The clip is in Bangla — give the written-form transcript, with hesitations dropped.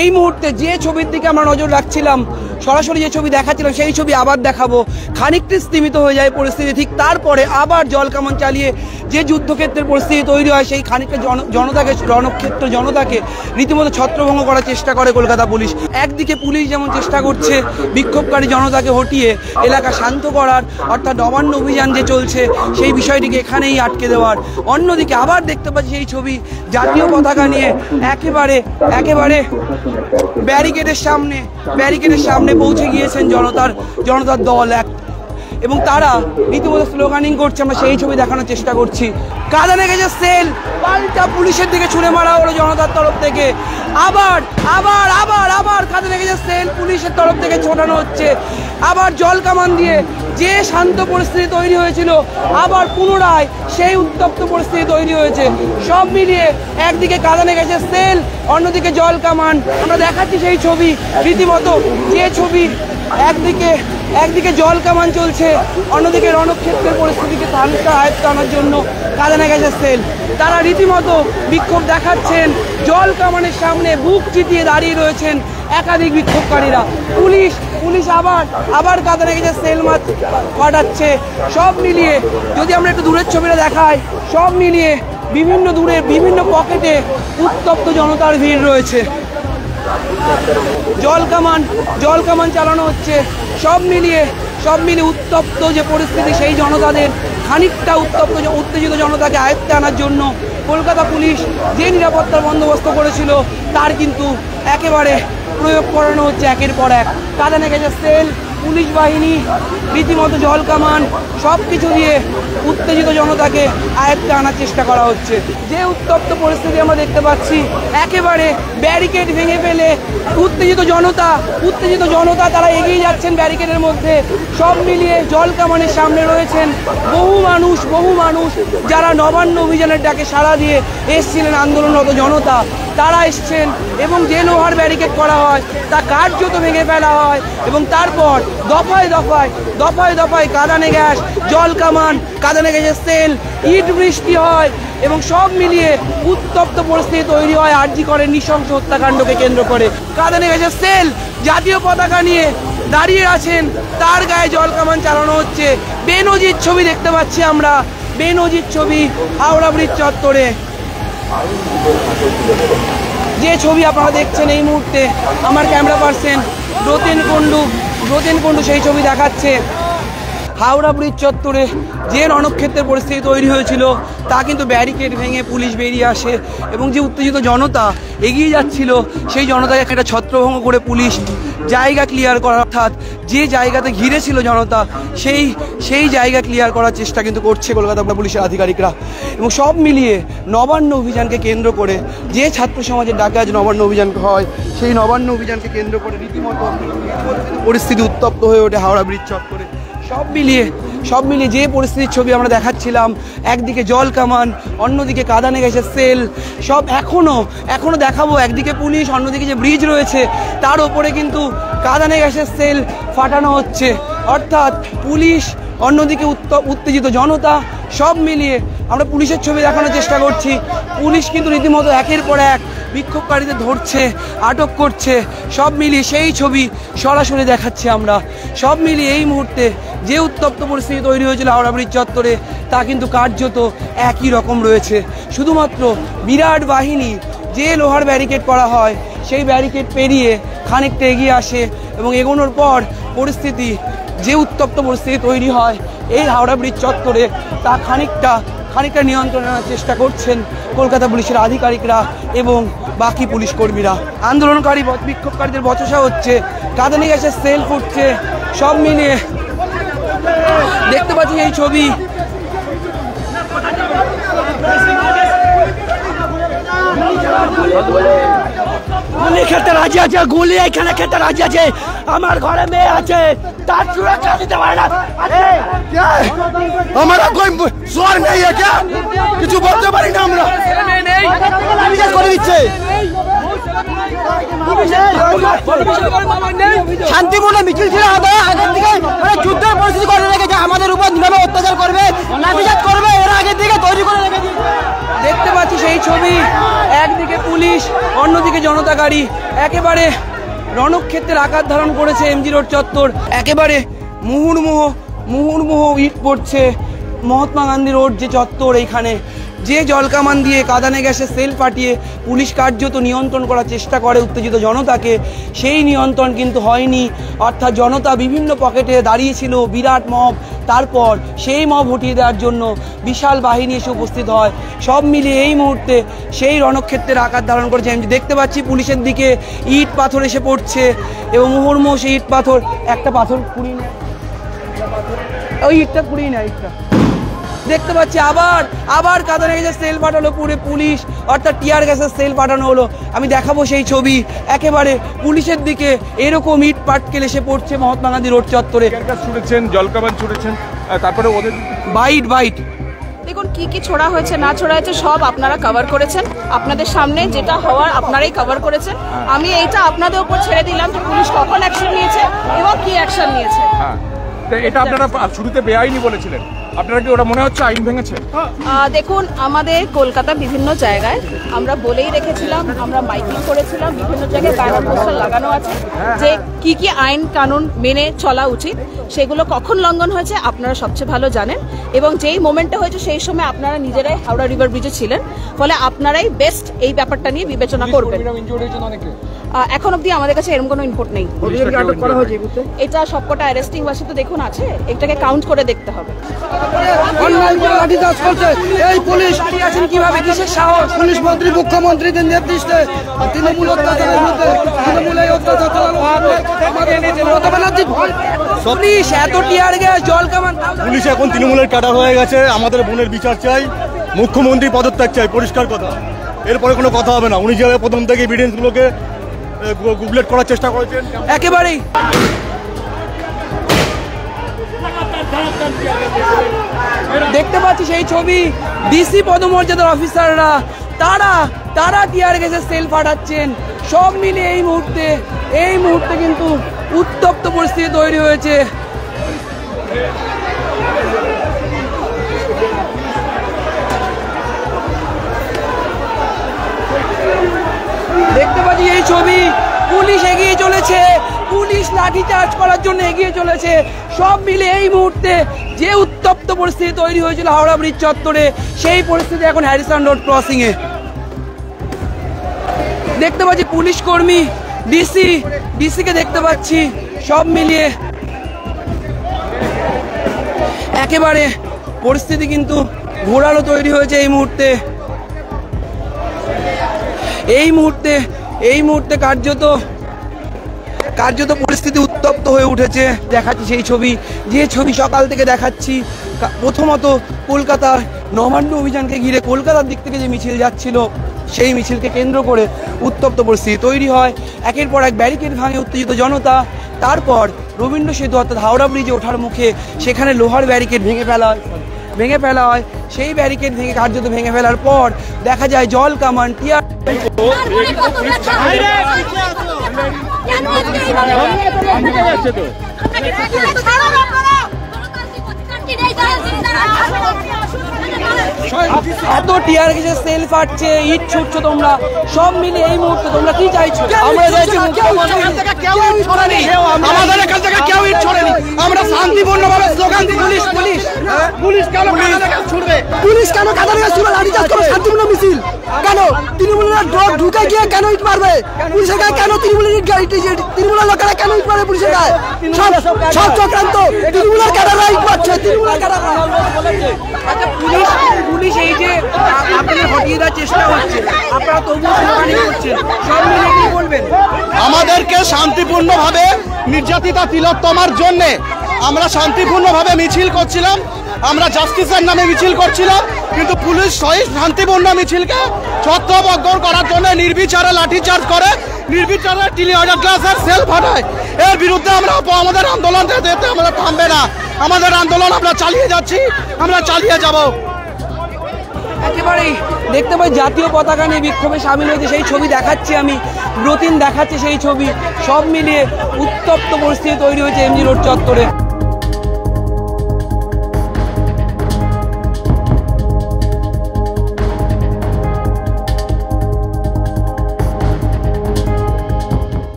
এই মুহূর্তে যে ছবির দিকে আমরা নজর রাখছিলাম, সরাসরি যে ছবি দেখাচ্ছিলাম সেই ছবি আবার দেখাবো। খানিকটি স্তীমিত হয়ে যায় পরিস্থিতি, ঠিক তারপরে আবার জল কামান চালিয়ে যে যুদ্ধক্ষেত্রের পরিস্থিতি তৈরি হয়, সেই খানিকটা জনতাকে, রণক্ষেত্র জনতাকে রীতিমতো ছত্রভঙ্গ করার চেষ্টা করে কলকাতা পুলিশ। একদিকে পুলিশ যেমন চেষ্টা করছে বিক্ষোভকারী জনতাকে হটিয়ে এলাকা শান্ত করার, অর্থাৎ নবান্ন অভিযান যে চলছে সেই বিষয়টিকে এখানেই আটকে দেওয়ার, অন্যদিকে আবার দেখতে পাচ্ছি সেই ছবি জাতীয় পতাকা নিয়ে একেবারে ব্যারিকেডের সামনে পৌঁছে গিয়েছেন জনতার দল এবং তারা রীতিমতো স্লোগানিং করছে। আমরা সেই ছবি দেখানোর চেষ্টা করছি। কাঁদানে গেছে সেল, পাল্টা পুলিশের দিকে ছুড়ে মারা হলো জনতার তরফ থেকে। আবার আবার আবার আবার কাঁদানে গেছে সেল, পুলিশের তরফ থেকে ছোটানো হচ্ছে। আবার জল কামান দিয়ে যে শান্ত পরিস্থিতি তৈরি হয়েছিল, আবার পুনরায় সেই উত্তপ্ত পরিস্থিতি তৈরি হয়েছে। সব মিলিয়ে একদিকে কাঁদানে গেছে সেল, অন্যদিকে জল কামান। আমরা দেখাচ্ছি সেই ছবি, রীতিমতো যে ছবি একদিকে জল কামান চলছে, অন্যদিকে রণক্ষেত্রের পরিস্থিতিকে ঠান্ডা আয়ত্তে আনার জন্য কাঁদানে গেছে সেল। তারা রীতিমতো বিক্ষোভ দেখাচ্ছেন, জল কামানের সামনে বুক চিতিয়ে দাঁড়িয়ে রয়েছেন একাধিক বিক্ষোভকারীরা। পুলিশ আবার কাঁদানে গেছে সেল ফাটাচ্ছে। সব মিলিয়ে যদি আমরা একটু দূরের ছবিটা দেখাই, সব মিলিয়ে বিভিন্ন পকেটে উত্তপ্ত জনতার ভিড় রয়েছে। জল কামান চালানো হচ্ছে। সব মিলিয়ে উত্তপ্ত যে পরিস্থিতি, সেই জনতাদের খানিকটা উত্তেজিত জনতাকে আয়ত্তে আনার জন্য কলকাতা পুলিশ যে নিরাপত্তার বন্দোবস্ত করেছিল তার কিন্তু একেবারে প্রয়োগ করানো হচ্ছে একের পর এক। কাঁদানে গেছে সেল, পুলিশ বাহিনী, রীতিমতো জল কামান, সব কিছু দিয়ে উত্তেজিত জনতাকে আয়ত্তে আনার চেষ্টা করা হচ্ছে। যে উত্তপ্ত পরিস্থিতি আমরা দেখতে পাচ্ছি, একেবারে ব্যারিকেড ভেঙে ফেলে উত্তেজিত জনতা তারা এগিয়ে যাচ্ছেন ব্যারিকেডের মধ্যে। সব মিলিয়ে জল কামানের সামনে রয়েছেন বহু মানুষ যারা নবান্ন অভিযানের ডাকে সাড়া দিয়ে এসছিলেন, আন্দোলনরত জনতা তারা এসছেন এবং যে লোহার ব্যারিকেড করা হয় তা কার্যত ভেঙে ফেলা হয় এবং তারপর দফায় দফায় কাঁদানে গ্যাস, জল কামান, কাঁদানে গ্যাসের সেল, ইট বৃষ্টি হয় এবং সব মিলিয়ে উত্তপ্ত পরিস্থিতি তৈরি হয় আরজি করের নৃশংস হত্যাকাণ্ডকে কেন্দ্র করে। কাঁদানে গ্যাসের সেল জাতীয় পতাকা নিয়ে দাঁড়িয়ে আছেন, তার গায়ে জল কামান চালানো হচ্ছে। বেনজির ছবি দেখতে পাচ্ছি আমরা, বেনজির ছবি হাওড়া ব্রিজ চত্বরে। যে ছবি আপনারা দেখছেন এই মুহূর্তে, আমার ক্যামেরা পার্সন রতেন কুণ্ডু সেই ছবি দেখাচ্ছে। হাওড়া ব্রিজ চত্বরে যে রণক্ষেত্রের পরিস্থিতি তৈরি হয়েছিল তা কিন্তু ব্যারিকেড ভেঙে পুলিশ বেরিয়ে আসে এবং যে উত্তেজিত জনতা এগিয়ে যাচ্ছিল সেই জনতাকে একটা ছত্রভঙ্গ করে পুলিশ জায়গা ক্লিয়ার করা, অর্থাৎ যে জায়গাতে ঘিরে ছিল জনতা সেই জায়গা ক্লিয়ার করার চেষ্টা কিন্তু করছে কলকাতা পুলিশের আধিকারিকরা। এবং সব মিলিয়ে নবান্ন অভিযানকে কেন্দ্র করে যে ছাত্র সমাজের ডাকে আজ নবান্ন অভিযান হয়, সেই নবান্ন অভিযানকে কেন্দ্র করে রীতিমতো পরিস্থিতি উত্তপ্ত হয়ে ওঠে হাওড়া ব্রিজ চত্বরে। সব মিলিয়ে যে পরিস্থিতির ছবি আমরা দেখাচ্ছিলাম, একদিকে জল কামান, অন্যদিকে কাঁদানে গ্যাসের সেল, সব এখনো দেখাবো। একদিকে পুলিশ, অন্যদিকে যে ব্রিজ রয়েছে তার ওপরে কিন্তু কাঁদানে গ্যাসের সেল ফাটানো হচ্ছে, অর্থাৎ পুলিশ, অন্যদিকে উত্তেজিত জনতা। সব মিলিয়ে আমরা পুলিশের ছবি দেখানোর চেষ্টা করছি। পুলিশ কিন্তু রীতিমতো একের পর এক বিক্ষোভকারীদের ধরছে, আটক করছে। সব মিলিয়ে সেই ছবি সরাসরি দেখাচ্ছি আমরা। সব মিলিয়ে এই মুহূর্তে যে উত্তপ্ত পরিস্থিতি তৈরি হয়েছিল হাওড়া ব্রিজ চত্বরে তা কিন্তু কার্যত একই রকম রয়েছে। শুধুমাত্র বিরাট বাহিনী যে লোহার ব্যারিকেড করা হয় সেই ব্যারিকেড পেরিয়ে খানিকটা এগিয়ে আসে এবং এগোনোর পর পরিস্থিতি, যে উত্তপ্ত পরিস্থিতি তৈরি হয় এই হাওড়া ব্রিজ চত্বরে, তা খানিকটা নিয়ন্ত্রণ আনার চেষ্টা করছেন কলকাতা পুলিশের আধিকারিকরা এবং বাকি পুলিশ কর্মীরা। আন্দোলনকারী বিক্ষোভকারীদের বচসা হচ্ছে, কাঁদানে গ্যাসের সেল ফুটছে। সব মিলিয়ে দেখতে পাচ্ছি এই ছবি। গুলি খেতে রাজি আছে, গুলি এখানে খেতে রাজি আছে। আমার ঘরে মেয়ে আছে, তার সুরক্ষা দিতে পারে না। हमारा कोई स्वर नहीं है क्या? কিছু বলতে পারি না আমরা। করে দিচ্ছে শান্তিপূর্ণ মিছিল ছিল আগের থেকে যুদ্ধের পরিস্থিতি করে রেখেছে, আমাদের উপর নিরবে অত্যাচার করবে, লাঠিচার্জ করবে, এরা আগের থেকে তৈরি করে রেখেছে। দেখতে পাচ্ছি সেই ছবি, একদিকে পুলিশ অন্যদিকে জনতা গাড়ি, একেবারে রণক্ষেত্রের আকার ধারণ করেছে এমজি রোড চত্বর। একেবারে মুহুর্মুহ ইট পড়ছে মহাত্মা গান্ধী রোড যে চত্বর, এইখানে যে জলকামান দিয়ে কাঁদানে গ্যাসের সেল ফাটিয়ে পুলিশ কার্যত নিয়ন্ত্রণ করার চেষ্টা করে উত্তেজিত জনতাকে, সেই নিয়ন্ত্রণ কিন্তু হয়নি। অর্থাৎ জনতা বিভিন্ন পকেটে দাঁড়িয়েছিল, বিরাট মব, তারপর সেই মব হটিয়ে দেওয়ার জন্য বিশাল বাহিনী এসে উপস্থিত হয়। সব মিলিয়ে এই মুহূর্তে সেই রণক্ষেত্রের আকার ধারণ করেছে। আমি দেখতে পাচ্ছি পুলিশের দিকে ইট পাথর এসে পড়ছে এবং মুহুর্মুহ সেই ইট পাথর, একটা পাথর কুড়িয়ে নেয়, ওই ইটটা কুড়িয়ে নেয়, ইটটা দেখতে পাচ্ছি। আবার কাঁদানে গ্যাসের সেল পাঠালো পুরো পুলিশ, অর্থাৎ টিয়ার গ্যাসের সেল পাঠানো হলো। আমি দেখাবো সেই ছবি, একেবারে পুলিশের দিকে এরকম ইট পাটকেল এসে পড়ছে মহাত্মা গান্ধী রোড চত্বরে। ছুড়েছেন, জলকামান ছুড়েছেন, তারপরে ওদের বাইট দেখুন কি কি ছোড়া হয়েছে না ছোড়া হয়েছে সব আপনারা কভার করেছেন, আপনাদের সামনে যেটা হওয়ার আপনারাই কভার করেছেন। আমি এইটা আপনাদের উপর ছেড়ে দিলাম যে পুলিশ কখন অ্যাকশন নিয়েছে এবং কি অ্যাকশন নিয়েছে। হ্যাঁ, তো এটা আপনারা শুরুতে বেআইনি বলেছিলেন, আপনারা কি ওটা মনে হচ্ছে আইন ভেঙেছে? দেখুন আমাদের কলকাতা বিভিন্ন জায়গায় আমরা বলেই রেখেছিলাম, আমরা মাইকিং করেছিলাম, বিভিন্ন জায়গায় ব্যানার পোস্টার লাগানো আছে যে কি কি আইন কানুন মেনে চলা উচিত, সেগুলো কখন লঙ্ঘন হয়েছে আপনারা সবচেয়ে ভালো জানেন। এবং যেই মোমেন্টে হয়েছে সেই সময় আপনারা নিজেরাই হাওড়া রিভার ব্রিজে ছিলেন, ফলে আপনারাই বেস্ট এই ব্যাপারটা নিয়ে বিবেচনা করবেন। এখন অব্দি আমাদের কাছে এরকম কোনো ইনপুট নেই। এটা সবকটা অ্যারেস্টিং বাসে তো দেখুন আছে, এটাকে কাউন্ট করে দেখতে হবে। এই পুলিশ আছেন কিভাবে, কিসের সাহস? পুলিশ মন্ত্রী মুখ্যমন্ত্রীদের নির্দিষ্টে তৃণমূল অত্যাচারের বিরুদ্ধে তৃণমূলের অত্যাচার চালানো পুলিশ এত টিয়ার গ্যাস জলকামান। পুলিশ এখন তৃণমূলের ক্যাডার হয়ে গেছে। আমাদের বোনের বিচার চাই, মুখ্যমন্ত্রী পদত্যাগ চাই, পরিষ্কার কথা। এরপরে কোনো কথা হবে না। উনি যেভাবে প্রথম থেকে এভিডেন্সগুলোকে গুগলেট করার চেষ্টা করেছেন, একেবারেই দেখতে পাচ্ছি সেই ছবি, ডিসি পদমর্যাদার অফিসাররা তারা টিয়ার গ্যাসের সেল ফাটাচ্ছেন। সব মিলে এই মুহূর্তে কিন্তু উত্তপ্ত পরিস্থিতি তৈরি হয়েছে। দেখতে পাচ্ছি এই ছবি, পুলিশ এগিয়ে চলেছে, পুলিশ লাঠি চার্জ করার জন্য এগিয়ে চলেছে। সব মিলে এই মুহূর্তে যে উত্তপ্ত পরিস্থিতি তৈরি হয়েছিল হাওড়া ব্রিজ চত্বরে, সেই পরিস্থিতি এখন হ্যারিসন রোড ক্রসিং এ। দেখতে পাচ্ছি পুলিশ কর্মী, ডিসিকে দেখতে পাচ্ছি। সব মিলিয়ে একেবারে পরিস্থিতি কিন্তু ঘোরালো তৈরি হয়েছে এই মুহূর্তে কার্যত পরিস্থিতি উত্তপ্ত হয়ে উঠেছে। দেখাচ্ছি সেই ছবি, যে ছবি সকাল থেকে দেখাচ্ছি। প্রথমত কলকাতার নবান্ন অভিযানকে ঘিরে কলকাতার দিক থেকে যে মিছিল যাচ্ছিল, সেই মিছিলকে কেন্দ্র করে উত্তপ্ত পরিস্থিতি তৈরি হয়। একের পর এক ব্যারিকেড ভাঙে উত্তেজিত জনতা। তারপর রবীন্দ্র সেতু অর্থাৎ হাওড়া ব্রিজে ওঠার মুখে সেখানে লোহার ব্যারিকেড ভেঙে ফেলা হয়। সেই ব্যারিকেড কার্যত ভেঙে ফেলার পর দেখা যায় জল কামান, টিয়ার এত টিয়ার গ্যাসের সেল ফাটছে, ইট ছুটছো তোমরা। সব মিলে এই মুহূর্তে তোমরা কি চাইছো? আমরা চাইছি আমাদের এখান থেকে কেউ ইট ছোড়েনি। আমরা শান্তিপূর্ণভাবে স্লোগান দিই। পুলিশ কেন ছুড়বে? পুলিশ কেন কাঁদানে গ্যাস ছুড়বে, লাঠিচার্জ করবে? শান্তিপূর্ণ মিছিল কেন? তৃণমূলের ঢুকে গিয়ে কেন ইট মারবে পুলিশের গায়ে? কেন তৃণমূলের লোকেরা কেন ইট মারবে পুলিশের গায়ে? সব চক্রান্ত। তৃণমূলের ক্যাডাররা ইট মারছে, তৃণমূলের ক্যাডাররা। পুলিশ এই যে আপনাদের হটিয়ে দেওয়ার চেষ্টা হচ্ছে, আপনারা তবুও শুনানি করছেন, সব মিলে কি বলবেন? আমাদেরকে শান্তিপূর্ণভাবে নির্যাতিতা তিলোত্তমার জন্য আমরা শান্তিপূর্ণভাবে মিছিল করছিলাম, আমরা জাস্টিসের নামে মিছিল করছিলাম, কিন্তু পুলিশ সহিত শান্তিপূর্ণ মিছিলকে ছত্রভঙ্গ করার জন্য নির্বিচারে লাঠিচার্জ করে, নির্বিচারে টিয়ার গ্যাসের সেল ফাটায়। এর বিরুদ্ধে আমরা আমাদের আন্দোলন আমরা থামবে না। আমাদের আন্দোলন আমরা চালিয়ে যাচ্ছি, আমরা চালিয়ে যাব। একেবারেই দেখতে পাই জাতীয় পতাকা নিয়ে বিক্ষোভে সামিল হয়েছে, সেই ছবি দেখাচ্ছি আমি, ব্রতিন দেখাচ্ছে সেই ছবি, সব মিলিয়ে উত্তপ্ত পরিস্থিতি তৈরি হয়েছে এমজি রোড চত্বরে।